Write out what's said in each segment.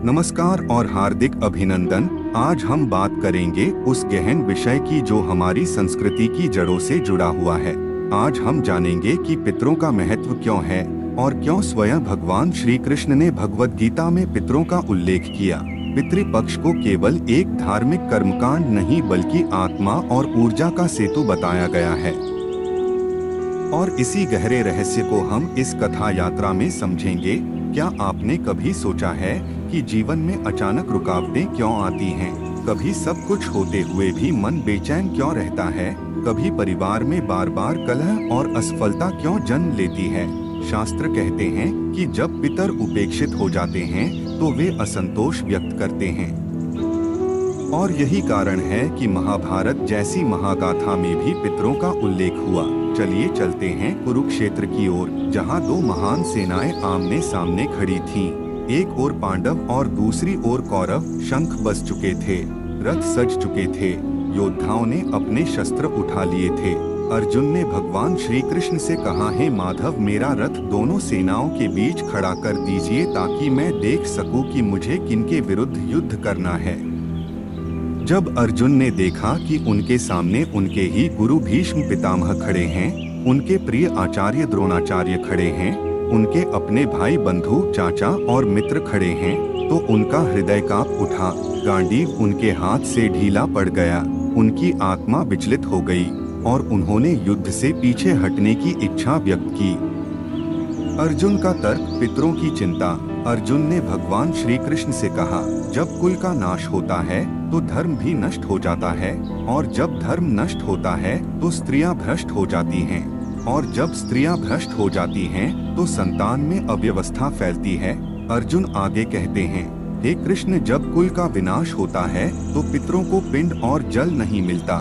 नमस्कार और हार्दिक अभिनंदन। आज हम बात करेंगे उस गहन विषय की जो हमारी संस्कृति की जड़ों से जुड़ा हुआ है। आज हम जानेंगे कि पितरों का महत्व क्यों है और क्यों स्वयं भगवान श्री कृष्ण ने भगवद गीता में पितरों का उल्लेख किया। पितृपक्ष को केवल एक धार्मिक कर्मकांड नहीं बल्कि आत्मा और ऊर्जा का सेतु बताया गया है। और इसी गहरे रहस्य को हम इस कथा यात्रा में समझेंगे। क्या आपने कभी सोचा है कि जीवन में अचानक रुकावटें क्यों आती हैं? कभी सब कुछ होते हुए भी मन बेचैन क्यों रहता है? कभी परिवार में बार बार कलह और असफलता क्यों जन्म लेती है? शास्त्र कहते हैं कि जब पितर उपेक्षित हो जाते हैं तो वे असंतोष व्यक्त करते हैं। और यही कारण है कि महाभारत जैसी महागाथा में भी पितरों का उल्लेख हुआ। चलिए चलते हैं कुरुक्षेत्र की ओर, जहां दो महान सेनाएं आमने सामने खड़ी थीं। एक ओर पांडव और दूसरी ओर कौरव। शंख बज चुके थे, रथ सज चुके थे, योद्धाओं ने अपने शस्त्र उठा लिए थे। अर्जुन ने भगवान श्री कृष्ण से कहा, हे माधव, मेरा रथ दोनों सेनाओं के बीच खड़ा कर दीजिए ताकि मैं देख सकूं कि मुझे किनके विरुद्ध युद्ध करना है। जब अर्जुन ने देखा कि उनके सामने उनके ही गुरु भीष्म पितामह खड़े हैं, उनके प्रिय आचार्य द्रोणाचार्य खड़े हैं, उनके अपने भाई बंधु चाचा और मित्र खड़े हैं, तो उनका हृदय कांप उठा। गांडीव उनके हाथ से ढीला पड़ गया। उनकी आत्मा विचलित हो गई और उन्होंने युद्ध से पीछे हटने की इच्छा व्यक्त की। अर्जुन का तर्क, पितरों की चिंता। अर्जुन ने भगवान श्री कृष्ण से कहा, जब कुल का नाश होता है तो धर्म भी नष्ट हो जाता है, और जब धर्म नष्ट होता है तो स्त्रियां भ्रष्ट हो जाती हैं, और जब स्त्रियां भ्रष्ट हो जाती हैं तो संतान में अव्यवस्था फैलती है। अर्जुन आगे कहते हैं, हे कृष्ण, जब कुल का विनाश होता है तो पितरों को पिंड और जल नहीं मिलता।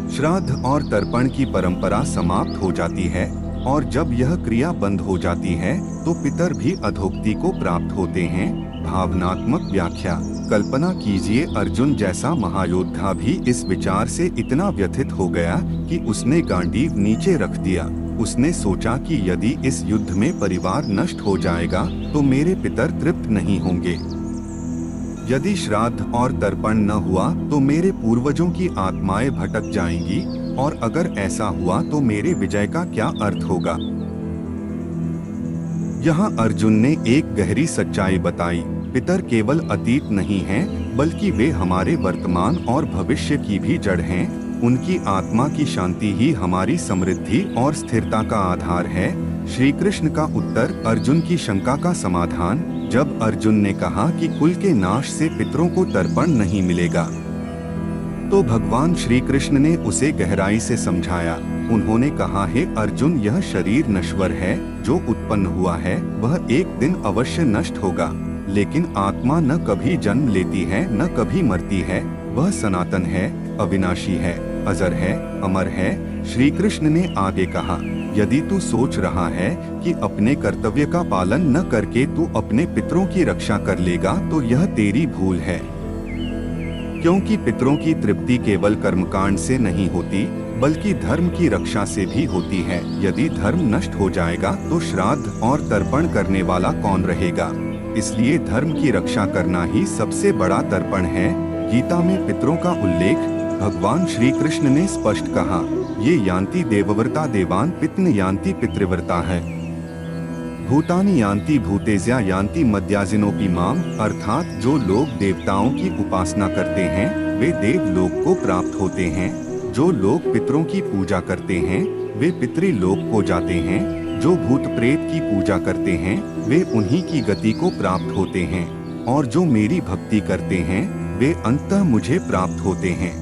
श्राद्ध और तर्पण की परंपरा समाप्त हो जाती है, और जब यह क्रिया बंद हो जाती है तो पितर भी अधोक्ति को प्राप्त होते हैं। भावनात्मक व्याख्या। कल्पना कीजिए, अर्जुन जैसा महायोद्धा भी इस विचार से इतना व्यथित हो गया कि उसने गांडीव नीचे रख दिया। उसने सोचा कि यदि इस युद्ध में परिवार नष्ट हो जाएगा तो मेरे पितर तृप्त नहीं होंगे। यदि श्राद्ध और तर्पण न हुआ तो मेरे पूर्वजों की आत्माएं भटक जाएंगी, और अगर ऐसा हुआ तो मेरे विजय का क्या अर्थ होगा। यहाँ अर्जुन ने एक गहरी सच्चाई बताई। पितर केवल अतीत नहीं हैं, बल्कि वे हमारे वर्तमान और भविष्य की भी जड़ हैं। उनकी आत्मा की शांति ही हमारी समृद्धि और स्थिरता का आधार है। श्री कृष्ण का उत्तर, अर्जुन की शंका का समाधान। जब अर्जुन ने कहा कि कुल के नाश से पितरों को तर्पण नहीं मिलेगा, तो भगवान श्री कृष्ण ने उसे गहराई से समझाया। उन्होंने कहा, हे अर्जुन, यह शरीर नश्वर है, जो उत्पन्न हुआ है वह एक दिन अवश्य नष्ट होगा, लेकिन आत्मा न कभी जन्म लेती है न कभी मरती है। वह सनातन है, अविनाशी है, अजर है, अमर है। श्री कृष्ण ने आगे कहा, यदि तू सोच रहा है कि अपने कर्तव्य का पालन न करके तू अपने पितरों की रक्षा कर लेगा तो यह तेरी भूल है, क्योंकि पितरों की तृप्ति केवल कर्मकांड से नहीं होती बल्कि धर्म की रक्षा से भी होती है। यदि धर्म नष्ट हो जाएगा तो श्राद्ध और तर्पण करने वाला कौन रहेगा? इसलिए धर्म की रक्षा करना ही सबसे बड़ा तर्पण है। गीता में पितरों का उल्लेख भगवान श्री कृष्ण ने स्पष्ट कहा, ये यान्ति देवव्रता देवान पितृ यान्ति पितृव्रता है, भूतानि यान्ति भूतेज्या यान्ति मद्याजिनोपि माम। अर्थात जो लोग देवताओं की उपासना करते हैं वे देवलोक को प्राप्त होते हैं, जो लोग पितरों की पूजा करते हैं वे पितृलोक को जाते हैं, जो भूत प्रेत की पूजा करते हैं वे उन्हीं की गति को प्राप्त होते हैं, और जो मेरी भक्ति करते हैं वे अंततः मुझे प्राप्त होते हैं।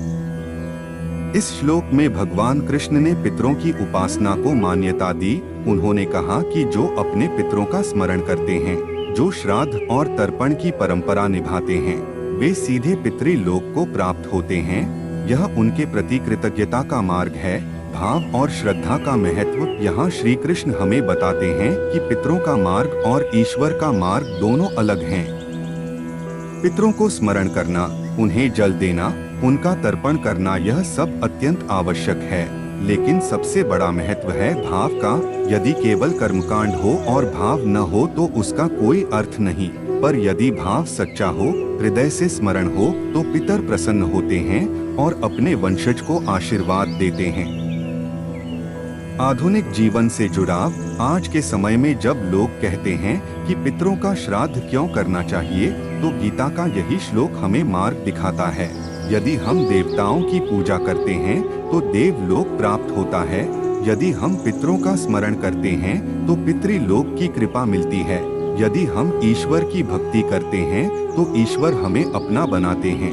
इस श्लोक में भगवान कृष्ण ने पितरों की उपासना को मान्यता दी। उन्होंने कहा कि जो अपने पितरों का स्मरण करते हैं, जो श्राद्ध और तर्पण की परंपरा निभाते हैं, वे सीधे पितृलोक को प्राप्त होते हैं। यह उनके प्रति कृतज्ञता का मार्ग है। भाव और श्रद्धा का महत्व। यहाँ श्री कृष्ण हमें बताते हैं कि पितरों का मार्ग और ईश्वर का मार्ग दोनों अलग हैं। पितरों को स्मरण करना, उन्हें जल देना, उनका तर्पण करना, यह सब अत्यंत आवश्यक है, लेकिन सबसे बड़ा महत्व है भाव का। यदि केवल कर्मकांड हो और भाव न हो तो उसका कोई अर्थ नहीं। पर यदि भाव सच्चा हो, हृदय से स्मरण हो, तो पितर प्रसन्न होते हैं और अपने वंशज को आशीर्वाद देते हैं। आधुनिक जीवन से जुड़ाव। आज के समय में जब लोग कहते हैं कि पितरों का श्राद्ध क्यों करना चाहिए, तो गीता का यही श्लोक हमें मार्ग दिखाता है। यदि हम देवताओं की पूजा करते हैं तो देवलोक प्राप्त होता है। यदि हम पितरों का स्मरण करते हैं तो पितृलोक की कृपा मिलती है। यदि हम ईश्वर की भक्ति करते हैं तो ईश्वर हमें अपना बनाते हैं।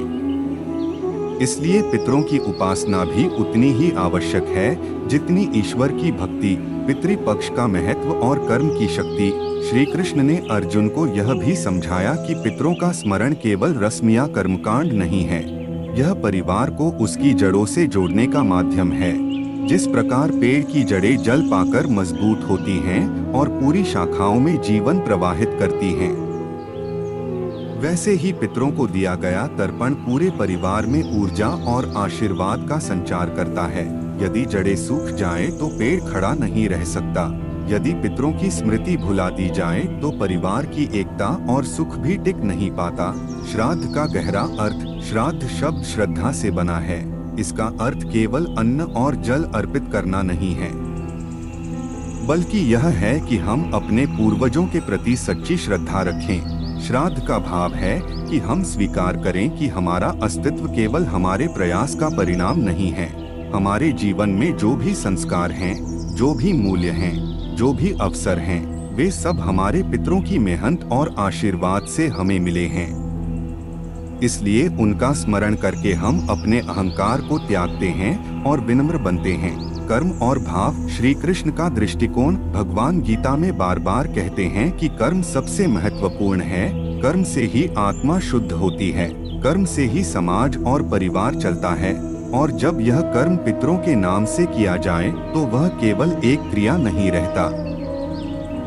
इसलिए पितरों की उपासना भी उतनी ही आवश्यक है जितनी ईश्वर की भक्ति। पितृपक्ष का महत्व और कर्म की शक्ति। श्री कृष्ण ने अर्जुन को यह भी समझाया कि पितरों का स्मरण केवल रस्म या कर्मकांड नहीं है, यह परिवार को उसकी जड़ों से जोड़ने का माध्यम है। जिस प्रकार पेड़ की जड़ें जल पाकर मजबूत होती हैं और पूरी शाखाओं में जीवन प्रवाहित करती हैं, वैसे ही पितरों को दिया गया तर्पण पूरे परिवार में ऊर्जा और आशीर्वाद का संचार करता है। यदि जड़ें सूख जाएं तो पेड़ खड़ा नहीं रह सकता। यदि पितरों की स्मृति भुला दी जाए तो परिवार की एकता और सुख भी टिक नहीं पाता। श्राद्ध का गहरा अर्थ। श्राद्ध शब्द श्रद्धा से बना है। इसका अर्थ केवल अन्न और जल अर्पित करना नहीं है, बल्कि यह है कि हम अपने पूर्वजों के प्रति सच्ची श्रद्धा रखें। श्राद्ध का भाव है कि हम स्वीकार करें कि हमारा अस्तित्व केवल हमारे प्रयास का परिणाम नहीं है। हमारे जीवन में जो भी संस्कार हैं, जो भी मूल्य हैं, जो भी अवसर हैं, वे सब हमारे पितरों की मेहनत और आशीर्वाद से हमें मिले हैं। इसलिए उनका स्मरण करके हम अपने अहंकार को त्यागते हैं और विनम्र बनते हैं। कर्म और भाव। श्री कृष्ण का दृष्टिकोण। भगवान गीता में बार बार कहते हैं कि कर्म सबसे महत्वपूर्ण है। कर्म से ही आत्मा शुद्ध होती है, कर्म से ही समाज और परिवार चलता है। और जब यह कर्म पितरों के नाम से किया जाए तो वह केवल एक क्रिया नहीं रहता,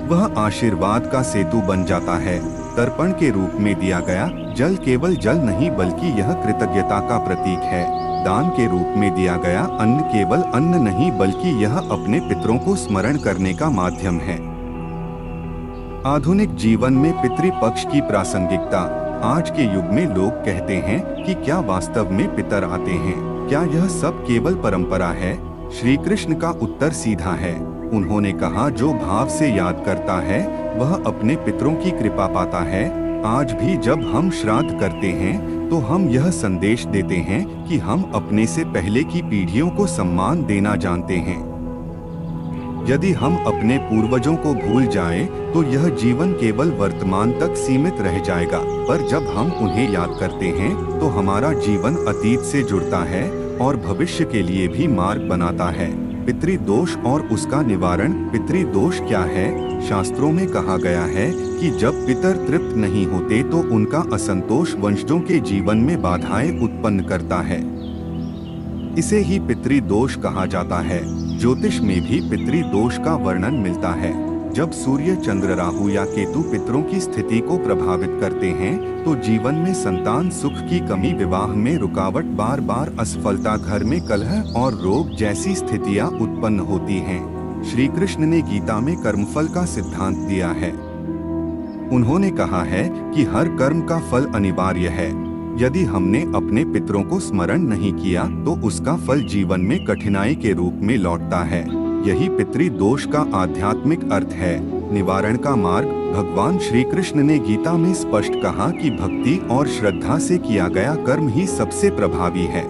वह आशीर्वाद का सेतु बन जाता है। तर्पण के रूप में दिया गया जल केवल जल नहीं बल्कि यह कृतज्ञता का प्रतीक है। दान के रूप में दिया गया अन्न केवल अन्न नहीं बल्कि यह अपने पितरों को स्मरण करने का माध्यम है। आधुनिक जीवन में पितृपक्ष की प्रासंगिकता। आज के युग में लोग कहते हैं कि क्या वास्तव में पितर आते हैं? क्या यह सब केवल परंपरा है? श्री कृष्ण का उत्तर सीधा है। उन्होंने कहा, जो भाव से याद करता है वह अपने पितरों की कृपा पाता है। आज भी जब हम श्राद्ध करते हैं तो हम यह संदेश देते हैं कि हम अपने से पहले की पीढ़ियों को सम्मान देना जानते हैं। यदि हम अपने पूर्वजों को भूल जाएं, तो यह जीवन केवल वर्तमान तक सीमित रह जाएगा। पर जब हम उन्हें याद करते हैं तो हमारा जीवन अतीत से जुड़ता है और भविष्य के लिए भी मार्ग बनाता है। पितृदोष और उसका निवारण। पितृदोष क्या है? शास्त्रों में कहा गया है कि जब पितर तृप्त नहीं होते तो उनका असंतोष वंशजों के जीवन में बाधाएं उत्पन्न करता है। इसे ही पितृदोष कहा जाता है। ज्योतिष में भी पितृदोष का वर्णन मिलता है। जब सूर्य, चंद्र, राहु या केतु पितरों की स्थिति को प्रभावित करते हैं तो जीवन में संतान सुख की कमी, विवाह में रुकावट, बार बार असफलता, घर में कलह और रोग जैसी स्थितियां उत्पन्न होती हैं। श्री कृष्ण ने गीता में कर्मफल का सिद्धांत दिया है। उन्होंने कहा है कि हर कर्म का फल अनिवार्य है। यदि हमने अपने पितरों को स्मरण नहीं किया तो उसका फल जीवन में कठिनाई के रूप में लौटता है। यही पितृदोष का आध्यात्मिक अर्थ है। निवारण का मार्ग। भगवान श्री कृष्ण ने गीता में स्पष्ट कहा कि भक्ति और श्रद्धा से किया गया कर्म ही सबसे प्रभावी है।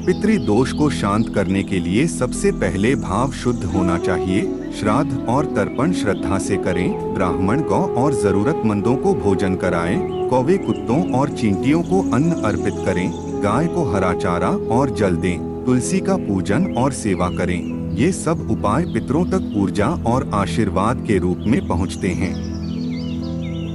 पितृदोष को शांत करने के लिए सबसे पहले भाव शुद्ध होना चाहिए। श्राद्ध और तर्पण श्रद्धा से करें। ब्राह्मण, गौ और जरूरतमंदों को भोजन कराएं। कौवे, कुत्तों और चींटियों को अन्न अर्पित करें। गाय को हरा चारा और जल दें। तुलसी का पूजन और सेवा करें। ये सब उपाय पितरों तक ऊर्जा और आशीर्वाद के रूप में पहुंचते हैं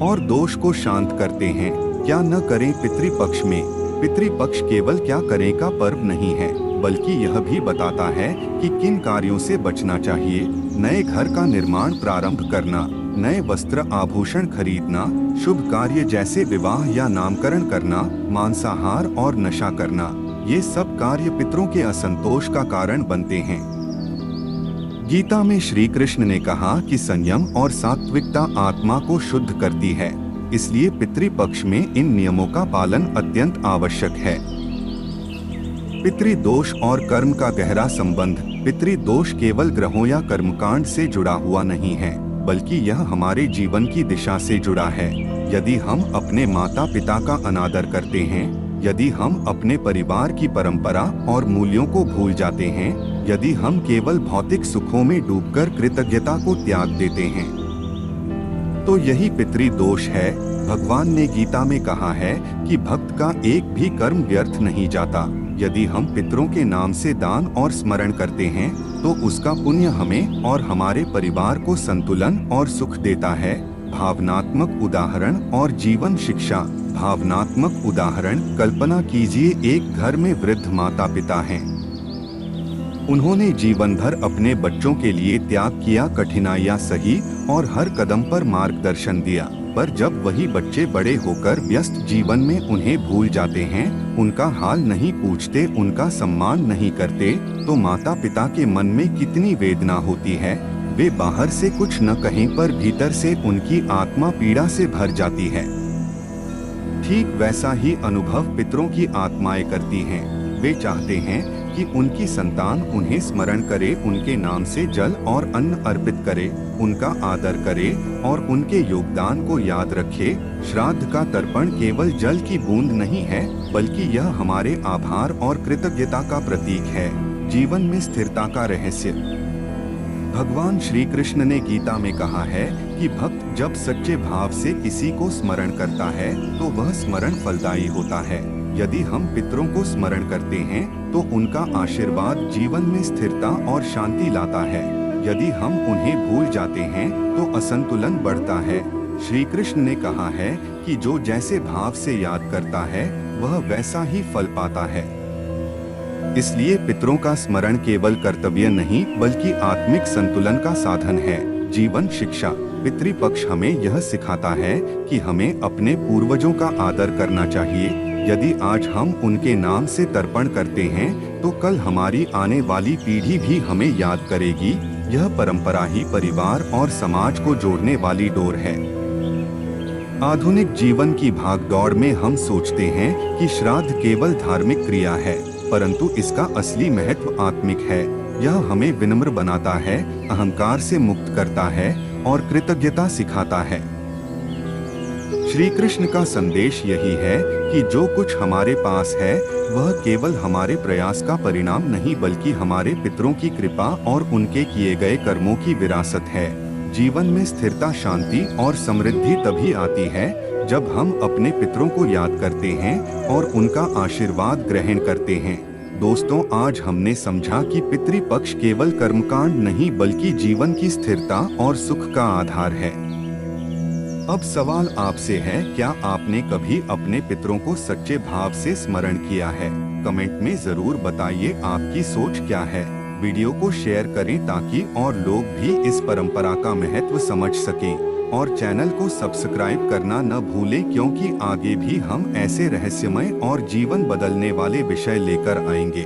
और दोष को शांत करते हैं। क्या न करें पितृपक्ष में? पितृपक्ष केवल क्या करें का पर्व नहीं है, बल्कि यह भी बताता है कि किन कार्यों से बचना चाहिए। नए घर का निर्माण प्रारंभ करना, नए वस्त्र आभूषण खरीदना, शुभ कार्य जैसे विवाह या नामकरण करना, मांसाहार और नशा करना, ये सब कार्य पितरों के असंतोष का कारण बनते हैं। गीता में श्री कृष्ण ने कहा कि संयम और सात्विकता आत्मा को शुद्ध करती है। इसलिए पितृपक्ष में इन नियमों का पालन अत्यंत आवश्यक है। पितृदोष और कर्म का गहरा संबंध। पितृदोष केवल ग्रहों या कर्मकांड से जुड़ा हुआ नहीं है, बल्कि यह हमारे जीवन की दिशा से जुड़ा है। यदि हम अपने माता पिता का अनादर करते हैं, यदि हम अपने परिवार की परंपरा और मूल्यों को भूल जाते हैं, यदि हम केवल भौतिक सुखों में डूबकर कृतज्ञता को त्याग देते हैं, तो यही पितृदोष है। भगवान ने गीता में कहा है कि भक्त का एक भी कर्म व्यर्थ नहीं जाता। यदि हम पितरों के नाम से दान और स्मरण करते हैं, तो उसका पुण्य हमें और हमारे परिवार को संतुलन और सुख देता है। भावनात्मक उदाहरण और जीवन शिक्षा। भावनात्मक उदाहरण। कल्पना कीजिए, एक घर में वृद्ध माता पिता हैं। उन्होंने जीवन भर अपने बच्चों के लिए त्याग किया, कठिनाइयां सही और हर कदम पर मार्गदर्शन दिया। पर जब वही बच्चे बड़े होकर व्यस्त जीवन में उन्हें भूल जाते हैं, उनका हाल नहीं पूछते, उनका सम्मान नहीं करते, तो माता पिता के मन में कितनी वेदना होती है। वे बाहर से कुछ न कहें, पर भीतर से उनकी आत्मा पीड़ा से भर जाती है। ठीक वैसा ही अनुभव पितरों की आत्माएं करती हैं। वे चाहते हैं कि उनकी संतान उन्हें स्मरण करे, उनके नाम से जल और अन्न अर्पित करे, उनका आदर करे और उनके योगदान को याद रखे। श्राद्ध का तर्पण केवल जल की बूंद नहीं है, बल्कि यह हमारे आभार और कृतज्ञता का प्रतीक है। जीवन में स्थिरता का रहस्य। भगवान श्री कृष्ण ने गीता में कहा है कि भक्त जब सच्चे भाव से किसी को स्मरण करता है, तो वह स्मरण फलदायी होता है। यदि हम पितरों को स्मरण करते हैं, तो उनका आशीर्वाद जीवन में स्थिरता और शांति लाता है। यदि हम उन्हें भूल जाते हैं, तो असंतुलन बढ़ता है। श्री कृष्ण ने कहा है कि जो जैसे भाव से याद करता है, वह वैसा ही फल पाता है। इसलिए पितरों का स्मरण केवल कर्तव्य नहीं, बल्कि आत्मिक संतुलन का साधन है। जीवन शिक्षा। पितृपक्ष हमें यह सिखाता है कि हमें अपने पूर्वजों का आदर करना चाहिए। यदि आज हम उनके नाम से तर्पण करते हैं, तो कल हमारी आने वाली पीढ़ी भी हमें याद करेगी। यह परंपरा ही परिवार और समाज को जोड़ने वाली डोर है। आधुनिक जीवन की भागदौड़ में हम सोचते हैं कि श्राद्ध केवल धार्मिक क्रिया है, परंतु इसका असली महत्व आत्मिक है। यह हमें विनम्र बनाता है, अहंकार से मुक्त करता है और कृतज्ञता सिखाता है। श्री कृष्ण का संदेश यही है कि जो कुछ हमारे पास है, वह केवल हमारे प्रयास का परिणाम नहीं, बल्कि हमारे पितरों की कृपा और उनके किए गए कर्मों की विरासत है। जीवन में स्थिरता, शांति और समृद्धि तभी आती है जब हम अपने पितरों को याद करते हैं और उनका आशीर्वाद ग्रहण करते हैं। दोस्तों, आज हमने समझा कि पितृपक्ष केवल कर्मकांड नहीं, बल्कि जीवन की स्थिरता और सुख का आधार है। अब सवाल आपसे है, क्या आपने कभी अपने पितरों को सच्चे भाव से स्मरण किया है? कमेंट में जरूर बताइए आपकी सोच क्या है। वीडियो को शेयर करें ताकि और लोग भी इस परंपरा का महत्व समझ सकें, और चैनल को सब्सक्राइब करना न भूलें, क्योंकि आगे भी हम ऐसे रहस्यमय और जीवन बदलने वाले विषय लेकर आएंगे।